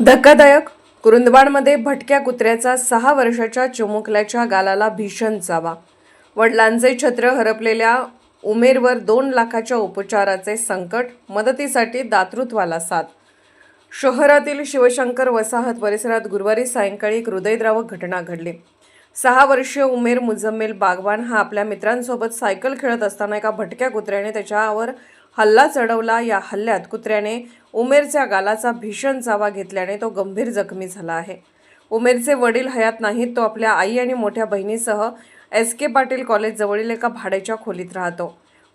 धक्कादायक. कुरुंदवाडमध्ये भटक्या कुत्र्याचा 6 वर्षाच्या चिमुकल्याच्या गालाला भीषण चावा. वडिलांचे छत्र हरपलेल्या उमेरवर 2 लाखाच्या उपचाराचे संकट. मदतीसाठी दातृत्वाला साथ. शहरातील शिवशंकर वसाहत परिसरात गुरुवारी सायंकाळी एक हृदयद्रावक घटना घडली. 6 वर्षीय उमेर मुझम्मिल बागवान हा आपल्या मित्रांसोबत सायकल खेळत असताना एका भटक्या कुत्र्याने त्याच्यावर हल्ला चढवला. या हल्ल्यात कुत्र्याने उमेरच्या गालाचा भीषण चावा घेतल्याने तो गंभीर जखमी झाला आहे. उमेरचे वडील हयात नाहीत. तो आपल्या आई आणि मोठ्या बहिणीसह SK पाटील कॉलेज जवळील एका भाड्याच्या खोलीत राहतो.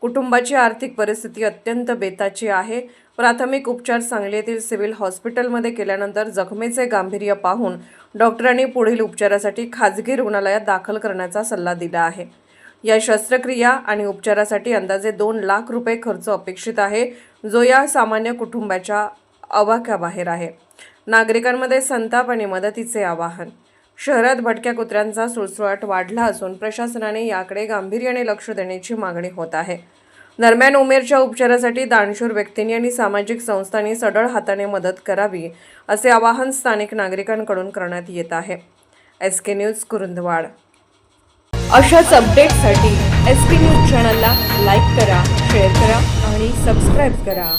कुटुंबाची आर्थिक परिस्थिती अत्यंत बेताची आहे. प्राथमिक उपचार सांगलीतील सिव्हिल हॉस्पिटलमध्ये केल्यानंतर जखमेचे गांभीर्य पाहून डॉक्टरांनी पुढील उपचारासाठी खाजगी रुग्णालयात दाखल करण्याचा सल्ला दिला आहे. या शस्त्रक्रिया आणि उपचारासाठी अंदाजे 2 लाख रुपये खर्च अपेक्षित आहे, जो या सामान्य कुटुंबाच्या आवाक्याबाहेर आहे. नागरिकांमध्ये संताप आणि मदतीचे आवाहन. शहरात भटक्या कुत्र्यांचा सुळसुळाट वाढला असून प्रशासनाने याकडे गांभीर्याने लक्ष देण्याची मागणी होत आहे. दरम्यान उमेरच्या उपचारासाठी दानशूर व्यक्तींनी आणि सामाजिक संस्थांनी सढळ हाताने मदत करावी, असे आवाहन स्थानिक नागरिकांकडून करण्यात येत आहे. SK news Kurundwad. अशाच अपडेट्ससाठी SK न्यूज चॅनलला लाईक करा, शेअर करा आणि सबस्क्राईब करा.